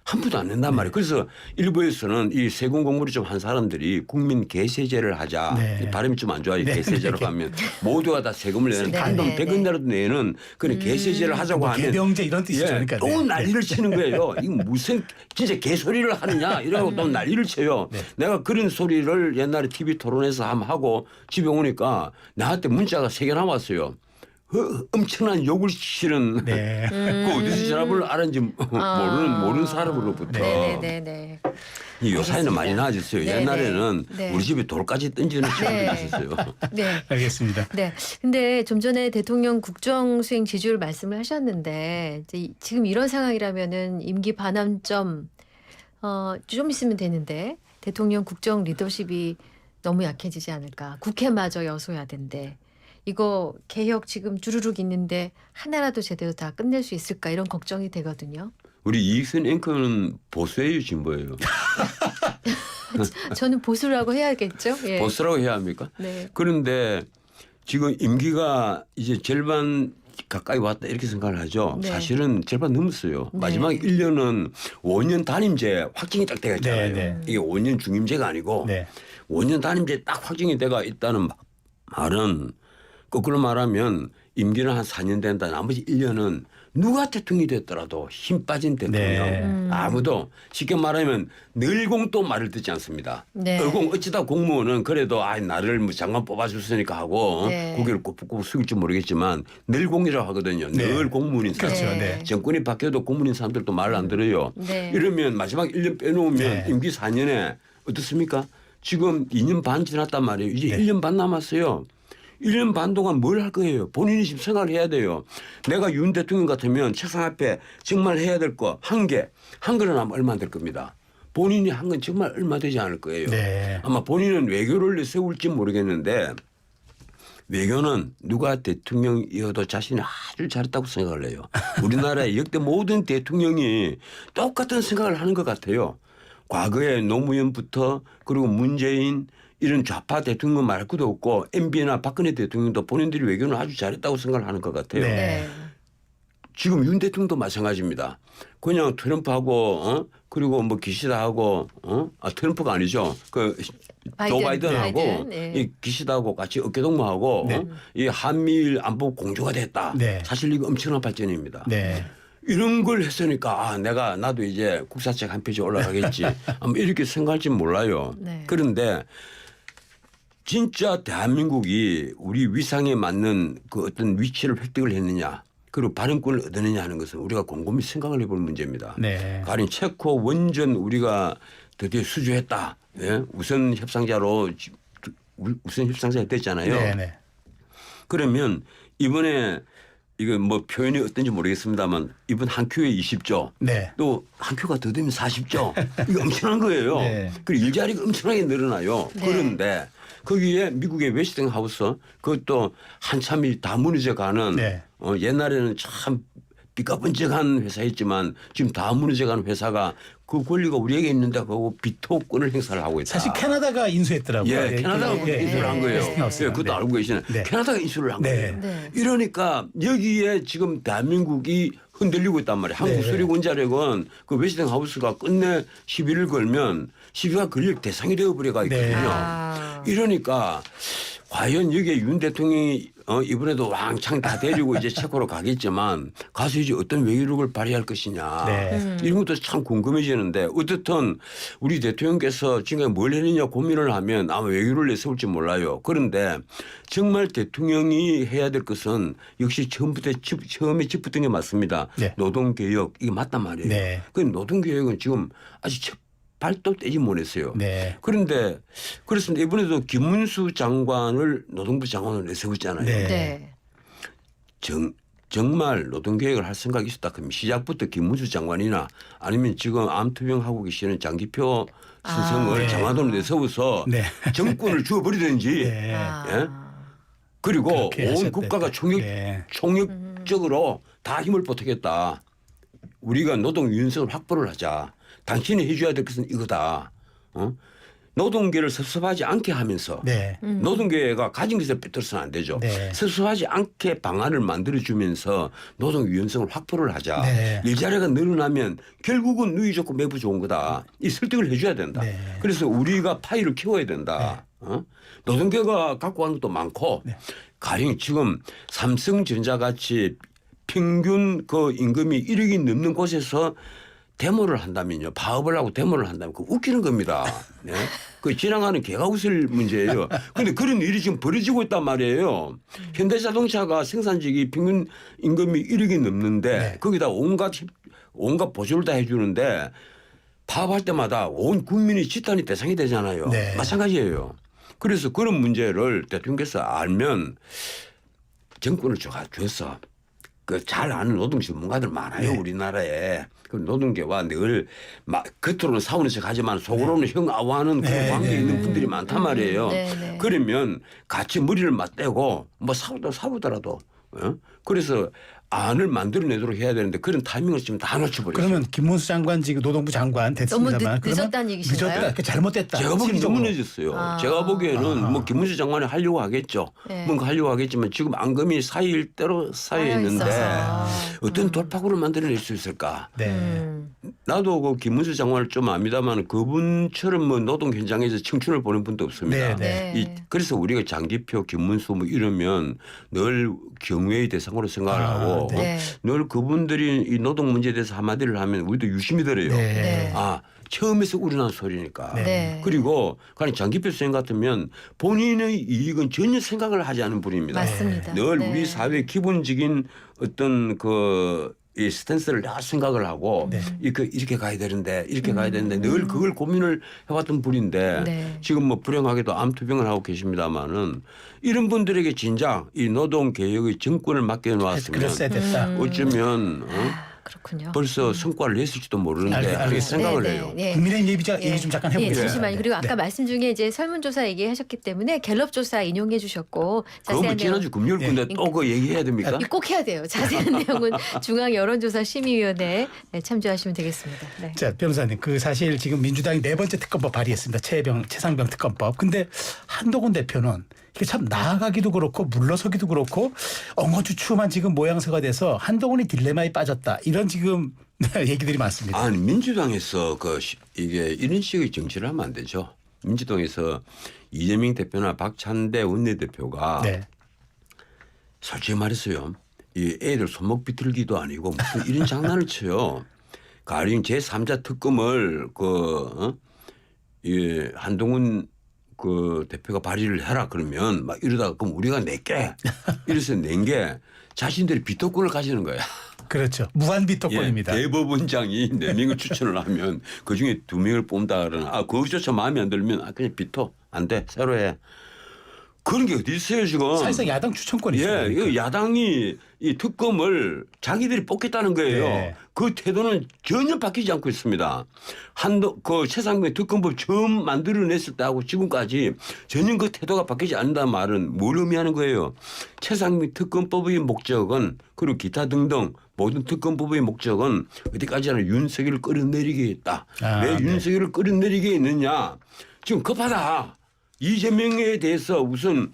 Speaker 3: 한 푼도 안 낸단 말이에요. 그래서 일부에서는 이 세금 공부를 좀 한 사람들이 국민 개세제를 하자.
Speaker 2: 네.
Speaker 3: 발음이 좀 안 좋아요.
Speaker 2: 네.
Speaker 3: 개세제로 가면 모두가 다 세금을 내는
Speaker 1: 네.
Speaker 3: 단돈
Speaker 1: 네.
Speaker 3: 100원이라도 내는 그런 개세제를 하자고
Speaker 2: 뭐
Speaker 3: 하면
Speaker 2: 개병제 이런 뜻이죠. 그러니까.
Speaker 3: 또 난리를 치는 거예요. 이거 무슨 진짜 개소리를 하느냐 이러고 또 난리를 쳐요.
Speaker 2: 네.
Speaker 3: 내가 그런 소리를 옛날에 TV 토론에서 한번 하고 집에 오니까 나한테 문자가 3개나 왔어요. 엄청난 욕을 실은
Speaker 2: 네.
Speaker 3: 그 어디서 전화번호를 알았는지 모르는 사람으로부터
Speaker 1: 네네네.
Speaker 3: 이 요사이는 많이 나아졌어요.
Speaker 1: 네네.
Speaker 3: 옛날에는
Speaker 1: 네.
Speaker 3: 우리 집에 돌까지 던지는 사람들이
Speaker 1: 네.
Speaker 3: 있었어요.
Speaker 1: 네.
Speaker 2: 알겠습니다.
Speaker 1: 네. 근데 좀 전에 대통령 국정 수행 지지율 말씀을 하셨는데 이제 지금 이런 상황이라면은 임기 반환점 좀 있으면 되는데 대통령 국정 리더십이 너무 약해지지 않을까. 국회마저 여소야 된대. 이거 개혁 지금 주르륵 있는데 하나라도 제대로 다 끝낼 수 있을까 이런 걱정이 되거든요.
Speaker 3: 우리 이익선 앵커는 보수예요, 진보예요?
Speaker 1: 저는 보수라고 해야겠죠. 예.
Speaker 3: 보수라고 해야 합니까?
Speaker 1: 네.
Speaker 3: 그런데 지금 임기가 이제 절반 가까이 왔다 이렇게 생각을 하죠.
Speaker 1: 네.
Speaker 3: 사실은 절반 넘었어요.
Speaker 1: 네.
Speaker 3: 마지막 1년은 5년 단임제 확정이 딱 돼가 있잖아요.
Speaker 2: 네, 네.
Speaker 3: 이게 5년 중임제가 아니고
Speaker 2: 네.
Speaker 3: 5년 단임제 딱 확정이 돼가 있다는 말은 거꾸로 말하면 임기는 한 4년 된다. 나머지 1년은 누가 대통령이 됐더라도 힘 빠진 대통령
Speaker 2: 네.
Speaker 3: 아무도 쉽게 말하면 늘공도 말을 듣지 않습니다.
Speaker 1: 네.
Speaker 3: 늘공 어찌다 공무원은 그래도 나를 뭐 장관 뽑아줬으니까 하고
Speaker 1: 네.
Speaker 3: 고개를 꾹꾹 숙일지 모르겠지만 늘공이라고 하거든요.
Speaker 2: 네.
Speaker 3: 늘 공무원인 사람.
Speaker 2: 그렇죠.
Speaker 1: 네.
Speaker 2: 네.
Speaker 3: 정권이 바뀌어도 공무원인 사람들도 말을 안 들어요.
Speaker 1: 네.
Speaker 3: 이러면 마지막 1년 빼놓으면
Speaker 2: 네.
Speaker 3: 임기 4년에 어떻습니까? 지금 2년 반 지났단 말이에요. 이제
Speaker 2: 네.
Speaker 3: 1년 반 남았어요. 1년 반 동안 뭘 할 거예요? 본인이 지금 생각을 해야 돼요. 내가 윤 대통령 같으면 책상 앞에 정말 해야 될 거 한 개는 아마 얼마 안 될 겁니다. 본인이 한 건 정말 얼마 되지 않을 거예요.
Speaker 2: 네.
Speaker 3: 아마 본인은 외교를 내세울지 모르겠는데 외교는 누가 대통령이어도 자신이 아주 잘했다고 생각을 해요. 우리나라의 역대 모든 대통령이 똑같은 생각을 하는 것 같아요. 과거에 노무현부터 그리고 문재인 이런 좌파 대통령 말할 것도 없고 MB나 박근혜 대통령도 본인들이 외교는 아주 잘했다고 생각을 하는 것 같아요.
Speaker 2: 네.
Speaker 1: 네.
Speaker 3: 지금 윤 대통령도 마찬가지입니다. 그냥 트럼프하고 그리고 뭐 기시다하고 트럼프가 아니죠. 조 바이든하고
Speaker 1: 바이든, 네.
Speaker 3: 이 기시다하고 같이 어깨동무하고
Speaker 2: 네.
Speaker 3: 이 한미일 안보 공조가 됐다.
Speaker 2: 네.
Speaker 3: 사실 이거 엄청난 발전입니다.
Speaker 2: 네.
Speaker 3: 이런 걸 했으니까 나도 이제 국사책 한 페이지 올라가겠지. 아마 이렇게 생각할지 몰라요.
Speaker 1: 네.
Speaker 3: 그런데 진짜 대한민국이 우리 위상에 맞는 그 어떤 위치를 획득을 했느냐 그리고 발언권을 얻느냐 하는 것은 우리가 곰곰이 생각을 해볼 문제입니다.
Speaker 2: 네.
Speaker 3: 가령 체코 원전 우리가 드디어 수주했다. 예? 우선 협상자가 됐잖아요.
Speaker 2: 네. 네.
Speaker 3: 그러면 이번에 이거 뭐 표현이 어떤지 모르겠습니다만 이번 한 큐에 20조
Speaker 2: 네.
Speaker 3: 또 한 큐가 더 되면 40조 이거 엄청난 거예요.
Speaker 2: 네.
Speaker 3: 그리고 일자리가 엄청나게 늘어나요.
Speaker 1: 네.
Speaker 3: 그런데 거기에 미국의 웨스팅하우스 그것도 한참이 다 무너져가는
Speaker 2: 네.
Speaker 3: 옛날에는 참 삐까번쩍한 회사였지만 지금 다 무너져가는 회사가 그 권리가 우리에게 있는데 그거 비토권을 행사를 하고 있다.
Speaker 2: 사실 캐나다가 인수했더라고요.
Speaker 3: 예, 캐나다가
Speaker 1: 네.
Speaker 3: 인수를 한 거예요.
Speaker 2: 웨스팅하우스가.
Speaker 3: 예, 그것도
Speaker 2: 네.
Speaker 3: 알고 계시네.
Speaker 2: 네.
Speaker 3: 캐나다가 인수를 한
Speaker 2: 네.
Speaker 3: 거예요.
Speaker 1: 네.
Speaker 3: 이러니까 여기에 지금 대한민국이 흔들리고 있단 말이에요. 한국
Speaker 2: 네.
Speaker 3: 수리군자력은 그 웨스팅하우스가 끝내 시비를 걸면 시비가 걸릴 대상이 되어버려가 있거든요.
Speaker 2: 네.
Speaker 1: 아.
Speaker 3: 이러니까 과연 여기에 윤 대통령이 이번에도 왕창 다 데리고 이제 체코로 가겠지만 가서 이제 어떤 외교력을 발휘할 것이냐
Speaker 2: 네.
Speaker 3: 이런 것도 참 궁금해지는데 어떻든 우리 대통령께서 지금 뭘 했느냐 고민을 하면 아마 외교를 내세울지 몰라요. 그런데 정말 대통령이 해야 될 것은 역시 처음에 짚었던 게 맞습니다.
Speaker 2: 네.
Speaker 3: 노동개혁 이게 맞단 말이에요.
Speaker 2: 네.
Speaker 3: 그 노동개혁은 지금 아직 발도 떼지 못했어요.
Speaker 2: 네.
Speaker 3: 그런데 그렇습니다. 이번에도 김문수 장관을 노동부 장관으로 내세웠잖아요.
Speaker 2: 네.
Speaker 1: 네.
Speaker 3: 정말 노동개혁을 할 생각이 있었다. 그럼 시작부터 김문수 장관이나 아니면 지금 암투병하고 계시는 장기표 신성을
Speaker 2: 네.
Speaker 3: 장관으로 내세워서
Speaker 2: 네.
Speaker 3: 정권을 주어버리든지
Speaker 2: 네.
Speaker 1: 아.
Speaker 3: 예? 그리고
Speaker 2: 그렇게
Speaker 3: 온
Speaker 2: 하셨대.
Speaker 3: 국가가
Speaker 2: 네.
Speaker 3: 총력적으로 다 힘을 보태겠다. 우리가 노동 유연성을 확보를 하자. 당신이 해줘야 될 것은 이거다. 노동계를 섭섭하지 않게 하면서
Speaker 2: 네.
Speaker 3: 노동계가 가진 것을 뺏들어서는 안 되죠.
Speaker 2: 네.
Speaker 3: 섭섭하지 않게 방안을 만들어주면서 노동 유연성을 확보를 하자.
Speaker 2: 네.
Speaker 3: 일자리가 늘어나면 결국은 누이 좋고 매부 좋은 거다. 이 설득을 해줘야 된다.
Speaker 2: 네.
Speaker 3: 그래서 우리가 파이를 키워야 된다. 노동계가 갖고 가는 것도 많고
Speaker 2: 네.
Speaker 3: 가령 지금 삼성전자 같이 평균 그 임금이 1억이 넘는 곳에서 데모를 한다면요. 파업을 하고 데모를 한다면 그 웃기는 겁니다. 네? 그 지나가는 개가 웃을 문제예요. 그런데 그런 일이 지금 벌어지고 있단 말이에요. 현대자동차가 생산직이 평균 임금이 1억이 넘는데
Speaker 2: 네.
Speaker 3: 거기다 온갖 보조를 다 해주는데 파업할 때마다 온 국민이 집단이 대상이 되잖아요.
Speaker 2: 네.
Speaker 3: 마찬가지예요. 그래서 그런 문제를 대통령께서 알면 정권을 줘서 그 잘 아는 노동 전문가들 많아요.
Speaker 2: 네.
Speaker 3: 우리나라에. 그 노동계와 늘 겉으로는 사우는 척 하지만 속으로는 형아와하는 그런
Speaker 2: 네.
Speaker 3: 관계에 있는 분들이 많단 말이에요.
Speaker 1: 네.
Speaker 3: 그러면 같이 머리를 맞대고 뭐 싸우더라도 그래서 안을 만들어내도록 해야 되는데 그런 타이밍을 지금 다 놓쳐버렸어요.
Speaker 2: 그러면 김문수 장관 지금 노동부 장관 됐습니다만
Speaker 1: 너무
Speaker 2: 그러면
Speaker 1: 늦었다는 얘기신가요?
Speaker 2: 늦었다. 그러니까 잘못됐다.
Speaker 3: 제가 보기엔 너무 늦었어요.
Speaker 1: 아.
Speaker 3: 제가 보기에는 뭐 김문수 장관이 하려고 하겠죠.
Speaker 1: 네.
Speaker 3: 뭔가 하려고 하겠지만 지금 앙금이 쌓일 대로 쌓여 있는데
Speaker 1: 있어서.
Speaker 3: 어떤 돌파구를 만들어낼 수 있을까?
Speaker 2: 네.
Speaker 3: 나도 그 김문수 장관을 좀 압니다만 그분처럼 뭐 노동 현장에서 청춘을 보는 분도 없습니다.
Speaker 2: 네,
Speaker 1: 네.
Speaker 3: 그래서 우리가 장기표, 김문수 뭐 이러면 늘 경외의 대상으로 생각을 하고
Speaker 2: 네.
Speaker 3: 늘 그분들이 이 노동 문제에 대해서 한마디를 하면 우리도 유심히 들어요.
Speaker 2: 네.
Speaker 3: 아 처음에서 우러난 소리니까.
Speaker 1: 네.
Speaker 3: 그리고 그냥 장기표 선생 같으면 본인의 이익은 전혀 생각을 하지 않은 분입니다.
Speaker 1: 맞습니다.
Speaker 3: 늘
Speaker 1: 네.
Speaker 3: 우리 사회의 기본적인 어떤 이 스탠스를 다 생각을 하고
Speaker 2: 네.
Speaker 3: 이렇게 가야 되는데 이렇게 가야 되는데 늘 그걸 고민을 해왔던 분인데
Speaker 1: 네.
Speaker 3: 지금 뭐 불행하게도 암투병을 하고 계십니다마는 이런 분들에게 진작 이 노동 개혁의 정권을 맡겨놓았으면
Speaker 2: 그랬어야 됐다.
Speaker 3: 어쩌면
Speaker 1: 그렇군요.
Speaker 3: 벌써 성과를 냈을지도 모르는데 그렇게
Speaker 2: 알겠습니다.
Speaker 3: 생각을
Speaker 1: 네,
Speaker 3: 해요.
Speaker 1: 네, 네.
Speaker 2: 국민의힘 얘기 좀 잠깐 해보겠습니다.
Speaker 1: 잠시만요. 그리고 아까
Speaker 2: 네.
Speaker 1: 말씀 중에 이제 설문조사 얘기하셨기 때문에 갤럽 조사 인용해 주셨고
Speaker 3: 그거 뭐
Speaker 1: 자세한 내용
Speaker 3: 지난주 금요일 건데 또 그거 얘기해야 됩니까?
Speaker 1: 꼭 해야 돼요. 자세한 내용은 중앙여론조사심의위원회에 참조하시면 되겠습니다. 네.
Speaker 2: 자, 변호사님, 그 사실 지금 민주당이 네 번째 특검법 발의했습니다. 최상병 특검법. 근데 한동훈 대표는 이게 참 나아가기도 그렇고 물러서기도 그렇고 엉거주춤한 지금 모양새가 돼서 한동훈이 딜레마에 빠졌다. 이런 지금 얘기들이 많습니다.
Speaker 3: 아니 민주당에서 이게 이런 식의 정치를 하면 안 되죠. 민주당에서 이재명 대표나 박찬대 원내대표가
Speaker 2: 네.
Speaker 3: 솔직히 말했어요. 이 애들 손목 비틀기도 아니고 무슨 이런 장난을 쳐요. 가령 제3자 특검을 한동훈 그 대표가 발의를 해라 그러면 막 이러다가 그럼 우리가 낼게 이래서 낸 게 자신들이 비토권을 가지는 거야.
Speaker 2: 그렇죠. 무한 비토권입니다.
Speaker 3: 예, 대법원장이 4명을 추천을 하면 그중에 2명을 뽑는다 그러나 그것조차 마음에 안 들면 그냥 비토 안 돼. 새로 해. 그런 게 어디 있어요 지금.
Speaker 2: 사실상 야당 추천권이죠.
Speaker 3: 예, 이거 야당이 이 특검을 자기들이 뽑겠다는 거예요.
Speaker 2: 네.
Speaker 3: 그 태도는 전혀 바뀌지 않고 있습니다. 그 최상병 특검법 처음 만들어냈을 때하고 지금까지 전혀 그 태도가 바뀌지 않는다는 말은 뭘 의미하는 거예요. 최상병 특검법의 목적은 그리고 기타 등등 모든 특검법의 목적은 어디까지나 윤석열을 끌어내리게 했다. 왜 윤석열을 끌어내리게 했느냐. 지금 급하다. 이재명에 대해서 우선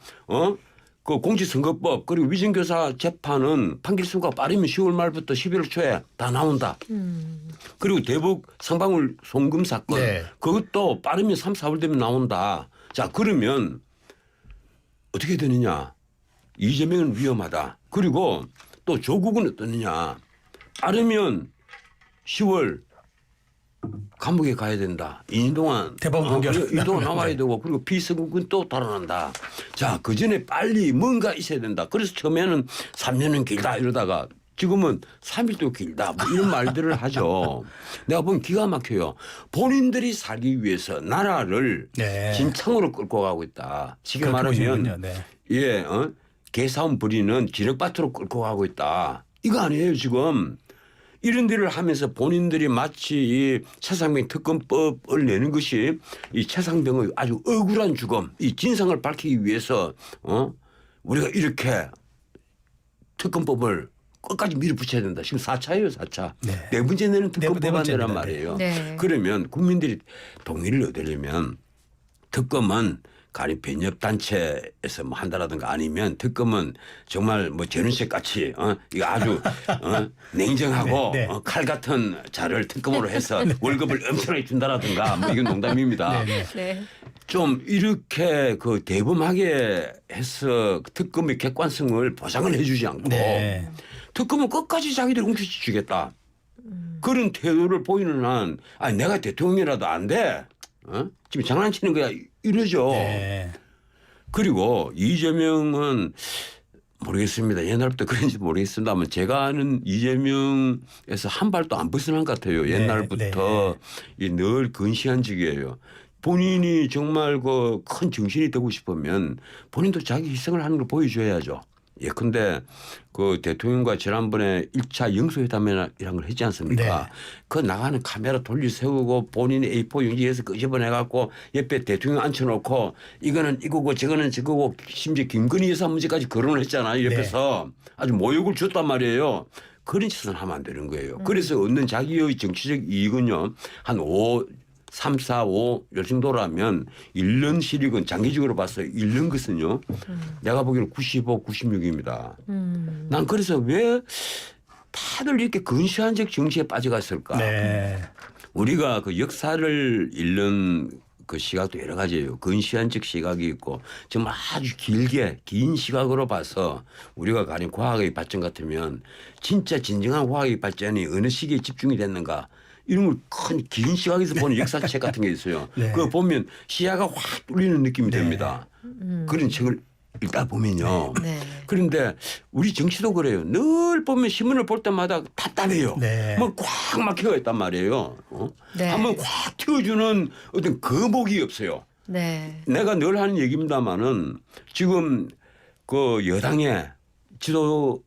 Speaker 3: 그 공직선거법 그리고 위증교사 재판은 판결 선고가 빠르면 10월 말부터 11월 초에 다 나온다. 그리고 대북 상방울 송금 사건
Speaker 2: 네.
Speaker 3: 그것도 빠르면 3, 4월 되면 나온다. 자 그러면 어떻게 되느냐. 이재명은 위험하다. 그리고 또 조국은 어떠느냐. 빠르면 10월 감옥에 가야 된다. 2년 동안
Speaker 2: 대법원 판결
Speaker 3: 2년 동안 나와야 되고 그리고 비서국은 또 달아난다. 자, 그 전에 빨리 뭔가 있어야 된다. 그래서 처음에는 3년은 길다 이러다가 지금은 3일도 길다. 뭐 이런 말들을 하죠. 내가 보면 기가 막혀요. 본인들이 살기 위해서 나라를
Speaker 2: 네.
Speaker 3: 진창으로 끌고 가고 있다. 쉽게
Speaker 2: 그렇게
Speaker 3: 말하면
Speaker 2: 보시는군요. 네.
Speaker 3: 예, 개싸움 부리는 진흙밭으로 끌고 가고 있다. 이거 아니에요 지금. 이런 일을 하면서 본인들이 마치 이 최상병 특검법을 내는 것이 이 최상병의 아주 억울한 죽음, 이 진상을 밝히기 위해서 우리가 이렇게 특검법을 끝까지 밀어붙여야 된다. 지금 4차예요, 4차. 네 번째 내는 특검법안이란 말이에요.
Speaker 1: 네.
Speaker 3: 그러면 국민들이 동의를 얻으려면 특검은 가령 변협단체에서 뭐 한다라든가 아니면 특검은 정말 뭐 재윤식 같이 이거 아주 냉정하고
Speaker 2: 네.
Speaker 3: 칼 같은 자를 특검으로 해서 월급을 엄청나게 준다라든가 뭐 이건 농담입니다.
Speaker 1: 네.
Speaker 3: 좀 이렇게 그 대범하게 해서 특검의 객관성을 보장을 해주지 않고
Speaker 2: 네.
Speaker 3: 특검은 끝까지 자기들 웅크리주겠다. 그런 태도를 보이는 한 아니 내가 대통령이라도 안 돼. 지금 장난치는 거야 이러죠.
Speaker 2: 네.
Speaker 3: 그리고 이재명은 모르겠습니다. 옛날부터 그런지 모르겠습니다만 제가 아는 이재명에서 한 발도 안 벗어난 것 같아요. 옛날부터 늘 근시안직이에요. 본인이 정말 그 큰 정신이 되고 싶으면 본인도 자기 희생을 하는 걸 보여줘야죠. 예컨대 그 대통령과 지난번에 1차 영수회담이라는 걸 했지 않습니까?
Speaker 2: 네.
Speaker 3: 그 나가는 카메라 돌려 세우고 본인이 A4 용지에서 끄집어내갖고 옆에 대통령 앉혀놓고 이거는 이거고 저거는 저거고 심지어 김건희 여사 문제까지 거론을 했잖아요. 옆에서 아주 모욕을 줬단 말이에요. 그런 짓은 하면 안 되는 거예요. 그래서 얻는 자기의 정치적 이익은요. 한 3, 4, 5 요 정도라면 1년 실익은 장기적으로 봐서 1년 것은요. 내가 보기에는 95, 96입니다. 난 그래서 왜 다들 이렇게 근시안적 정치에 빠져갔을까.
Speaker 2: 네.
Speaker 3: 우리가 그 역사를 읽는 그 시각도 여러 가지예요. 근시안적 시각이 있고 정말 아주 길게 긴 시각으로 봐서 우리가 가진 과학의 발전 같으면 진짜 진정한 과학의 발전이 어느 시기에 집중이 됐는가. 이런 걸 큰 긴 시각에서 보는 역사책 같은 게 있어요.
Speaker 2: 네.
Speaker 3: 그거 보면 시야가 확 뚫리는 느낌이 됩니다. 그런 책을 읽다 보면요.
Speaker 1: 네.
Speaker 3: 그런데 우리 정치도 그래요. 늘 보면 신문을 볼 때마다 답답해요.
Speaker 2: 네.
Speaker 3: 뭐 꽉 막혀 있단 말이에요.
Speaker 1: 네.
Speaker 3: 한번 꽉 튀어주는 어떤 거목이 없어요.
Speaker 1: 네.
Speaker 3: 내가 늘 하는 얘기입니다마는 지금 그 여당의 지도부가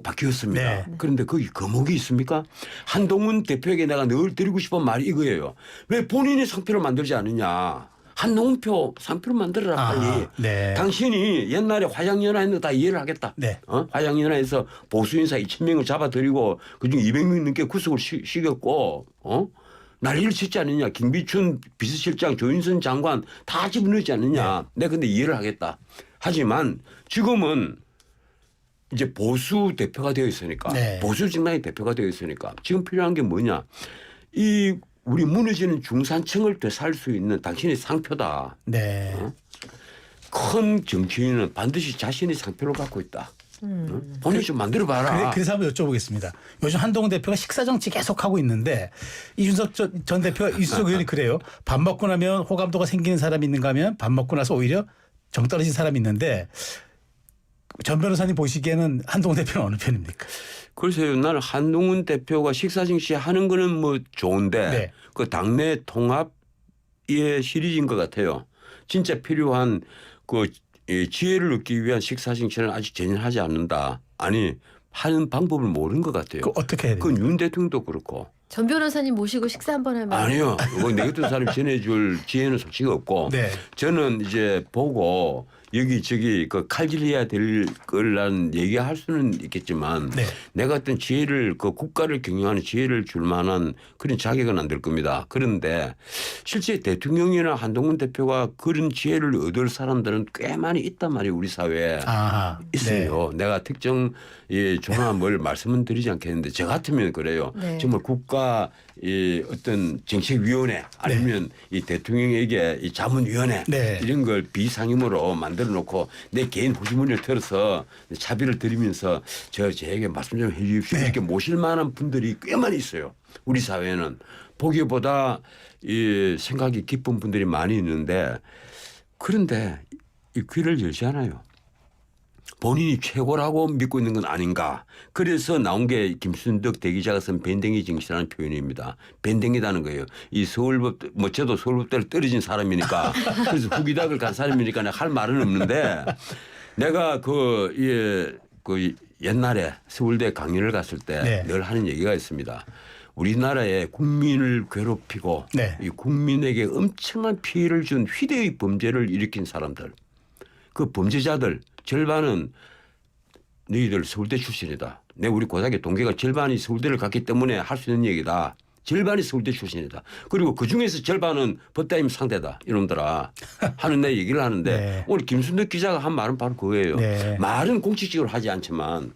Speaker 3: 바뀌었습니다.
Speaker 2: 네.
Speaker 3: 그런데 거기 거목이 있습니까? 한동훈 대표에게 내가 늘 드리고 싶은 말이 이거예요. 왜 본인의 상표를 만들지 않느냐. 한동훈표 상표를 만들어라 빨리.
Speaker 2: 네.
Speaker 3: 당신이 옛날에 화양연화에는 다 이해를 하겠다.
Speaker 2: 네.
Speaker 3: 화양연화에서 보수인사 2,000명을 잡아들이고 그중 200명 넘게 구속을 시켰고 난리를 쳤지 않느냐. 김비춘 비서실장 조윤선 장관 다 집어넣지 않느냐. 내가 근데 이해를 하겠다. 하지만 지금은 이제 보수 대표가 되어 있으니까
Speaker 2: 네.
Speaker 3: 보수 정당의 대표가 되어 있으니까 지금 필요한 게 뭐냐. 이 우리 무너지는 중산층을 되살 수 있는 당신의 상표다.
Speaker 2: 네.
Speaker 3: 큰 정치인은 반드시 자신의 상표를 갖고 있다. 본인이 좀 만들어봐라.
Speaker 2: 그래서 한번 여쭤보겠습니다. 요즘 한동훈 대표가 식사 정치 계속 하고 있는데 이준석 전 대표가 이준석 의원이 그래요. 밥 먹고 나면 호감도가 생기는 사람이 있는가 하면 밥 먹고 나서 오히려 정 떨어진 사람이 있는데 전 변호사님 보시기에는 한동훈 대표는 어느 편입니까?
Speaker 3: 글쎄요. 나는 한동훈 대표가 식사 정치 하는 거는 뭐 좋은데
Speaker 2: 네.
Speaker 3: 그 당내 통합의 시리즈인 것 같아요. 진짜 필요한 그 지혜를 얻기 위한 식사 정치는 아직 전혀 하지 않는다. 아니 하는 방법을 모르는 것 같아요.
Speaker 2: 그 어떻게 해야 돼요?
Speaker 3: 그건 윤 대통령도 그렇고.
Speaker 1: 전 변호사님 모시고 식사 한번 하면
Speaker 3: 아니요. 내 같은 사람 전해줄 지혜는 솔직히 없고
Speaker 2: 네.
Speaker 3: 저는 이제 보고 여기저기 그 칼질해야 될 거라는 얘기할 수는 있겠지만
Speaker 2: 네.
Speaker 3: 내가 어떤 지혜를 그 국가를 경영하는 지혜를 줄 만한 그런 자격은 안 될 겁니다. 그런데 실제 대통령이나 한동훈 대표가 그런 지혜를 얻을 사람들은 꽤 많이 있단 말이에요. 우리 사회에.
Speaker 2: 아하.
Speaker 3: 있어요. 내가 특정 종합을 말씀은 드리지 않겠는데 저 같으면 그래요.
Speaker 1: 네.
Speaker 3: 정말 국가 이 어떤 정책위원회 아니면 이 대통령에게 이 자문위원회
Speaker 2: 네.
Speaker 3: 이런 걸 비상임으로 만들어 놓고 내 개인 호주머니를 털어서 차비를 드리면서 저에게 말씀 좀 해 주십시오.
Speaker 2: 네.
Speaker 3: 이렇게 모실 만한 분들이 꽤 많이 있어요. 우리 사회는 보기보다 이 생각이 깊은 분들이 많이 있는데 그런데 이 귀를 열지 않아요. 본인이 최고라고 믿고 있는 건 아닌가. 그래서 나온 게 김순덕 대기자가 쓴 밴댕이 정치라는 표현입니다. 밴댕이다는 거예요. 이 서울법, 뭐 저도 서울법대로 떨어진 사람이니까 그래서 후기닥을 간 사람이니까 내가 할 말은 없는데 내가 그 옛날에 서울대 강연을 갔을 때 늘
Speaker 2: 네.
Speaker 3: 하는 얘기가 있습니다. 우리나라에 국민을 괴롭히고
Speaker 2: 네.
Speaker 3: 이 국민에게 엄청난 피해를 준 희대의 범죄를 일으킨 사람들. 그 범죄자들 절반은 너희들 서울대 출신이다. 내 우리 고등학교 동기가 절반이 서울대를 갔기 때문에 할 수 있는 얘기다. 절반이 서울대 출신이다. 그리고 그중에서 절반은 법다임 상대다. 이놈들아 하는 내 얘기를 하는데
Speaker 2: 네.
Speaker 3: 오늘 김순덕 기자가 한 말은 바로 그거예요.
Speaker 2: 네.
Speaker 3: 말은 공식적으로 하지 않지만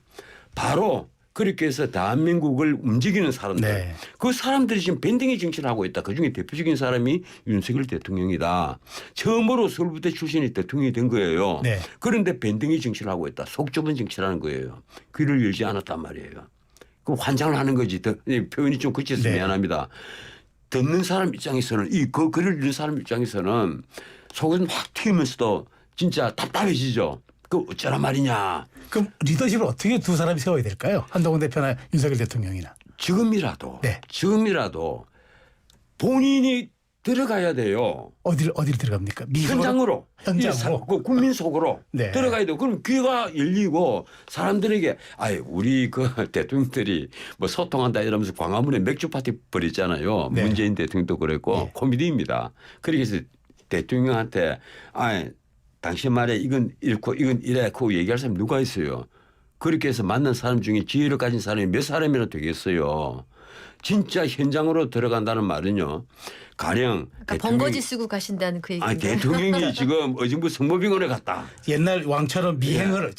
Speaker 3: 바로 그렇게 해서 대한민국을 움직이는 사람들.
Speaker 2: 네.
Speaker 3: 그 사람들이 지금 밴딩의 정치를 하고 있다. 그중에 대표적인 사람이 윤석열 대통령이다. 처음으로 서울부대 출신이 대통령이 된 거예요.
Speaker 2: 네.
Speaker 3: 그런데 밴딩의 정치를 하고 있다. 속 좁은 정치라는 거예요. 귀를 열지 않았단 말이에요. 그 환장을 하는 거지. 표현이 좀 거쳐서
Speaker 2: 네.
Speaker 3: 미안합니다. 듣는 사람 입장에서는 그 글을 읽는 사람 입장에서는 속은 확 튀면서도 진짜 답답해지죠. 그 어쩌란 말이냐.
Speaker 2: 그럼 리더십을 어떻게 두 사람이 세워야 될까요? 한동훈 대표나 윤석열 대통령이나.
Speaker 3: 지금이라도
Speaker 2: 네.
Speaker 3: 지금이라도 본인이 들어가야 돼요.
Speaker 2: 어디를 들어갑니까?
Speaker 3: 현장으로.
Speaker 2: 현장으로.
Speaker 3: 그 국민 속으로
Speaker 2: 네.
Speaker 3: 들어가야 돼요. 그럼 귀가 열리고 사람들에게 우리 그 대통령들이 뭐 소통한다 이러면서 광화문에 맥주 파티 벌였잖아요.
Speaker 2: 네.
Speaker 3: 문재인 대통령도 그랬고
Speaker 2: 네.
Speaker 3: 코미디입니다. 그래서 대통령한테 당신 말에 이건 이렇고 이건 이래 그 얘기할 사람이 누가 있어요. 그렇게 해서 만난 사람 중에 지혜를 가진 사람이 몇 사람이나 되겠어요. 진짜 현장으로 들어간다는 말은요. 가령
Speaker 1: 그러니까 번거지 쓰고 가신다는 그 얘기인가요?
Speaker 3: 대통령이 지금 어정부 성모병원에 갔다.
Speaker 2: 옛날 왕처럼 미행을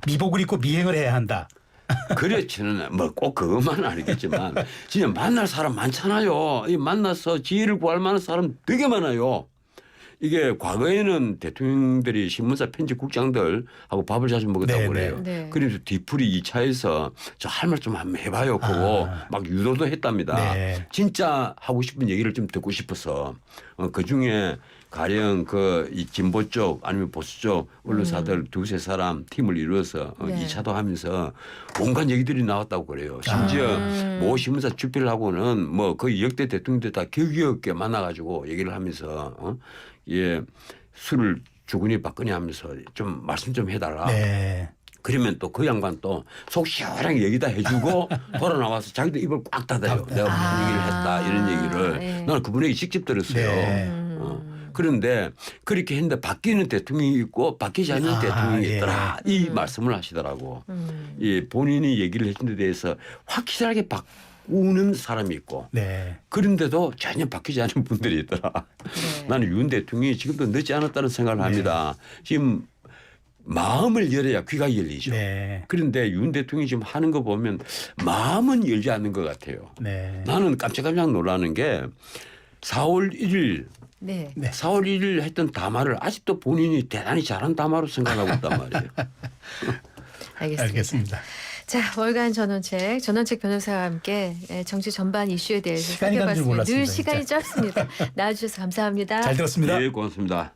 Speaker 2: 미복을 입고 미행을 해야 한다.
Speaker 3: 그렇지는 뭐 꼭 그것만은 아니겠지만 진짜 만날 사람 많잖아요. 이 만나서 지혜를 구할 만한 사람 되게 많아요. 이게 과거에는 대통령들이 신문사 편집국장들하고 밥을 자주 먹었다고
Speaker 2: 네,
Speaker 3: 그래요.
Speaker 1: 네.
Speaker 3: 그래서 뒤풀이 2차에서 저 할 말 좀 한번 해봐요. 그거 막 유도도 했답니다.
Speaker 2: 네.
Speaker 3: 진짜 하고 싶은 얘기를 좀 듣고 싶어서 그중에 가령 이 진보 쪽 아니면 보수 쪽 언론사들 두세 사람 팀을 이루어서
Speaker 1: 네.
Speaker 3: 2차도 하면서 온갖 얘기들이 나왔다고 그래요. 심지어 모 신문사 주필하고는 뭐 거의 역대 대통령들 다 격이 없게 만나가지고 얘기를 하면서 술을 주거니 받거니 하면서 좀 말씀 좀 해달라.
Speaker 2: 네.
Speaker 3: 그러면 또 그 양반 또 속 시원하게 얘기다 해주고 돌아 나와서 자기도 입을 꽉 닫아요. 내가 무슨 얘기를 했다 이런 얘기를.
Speaker 1: 네.
Speaker 3: 나는 그분에게 직접 들었어요.
Speaker 2: 네.
Speaker 3: 그런데 그렇게 했는데 바뀌는 대통령이 있고 바뀌지 않는 대통령이
Speaker 2: 예.
Speaker 3: 있더라. 이 말씀을 하시더라고. 본인이 얘기를 해준 데 대해서 확실하게 바꾸는 사람이 있고
Speaker 2: 네.
Speaker 3: 그런데도 전혀 바뀌지 않은 분들이 있더라.
Speaker 1: 네.
Speaker 3: 나는 윤 대통령이 지금도 늦지 않았다는 생각을 합니다. 지금 마음을 열어야 귀가 열리죠.
Speaker 2: 네.
Speaker 3: 그런데 윤 대통령이 지금 하는 거 보면 마음은 열지 않는 것 같아요.
Speaker 2: 네.
Speaker 3: 나는 깜짝깜짝 놀라는 게 4월 1일
Speaker 1: 네.
Speaker 2: 네.
Speaker 3: 4월 1일 했던 담화를 아직도 본인이 대단히 잘한 담화로 생각하고 있단 말이에요.
Speaker 1: 알겠습니다.
Speaker 2: 알겠습니다.
Speaker 1: 자, 월간 전원책 변호사와 함께 정치 전반 이슈에 대해서
Speaker 2: 시간이 가는 줄
Speaker 1: 살펴봤습니다.
Speaker 2: 몰랐습니다,
Speaker 1: 늘 시간이 짧습니다. 나와주셔서 감사합니다.
Speaker 2: 잘 들었습니다.
Speaker 3: 네, 고맙습니다.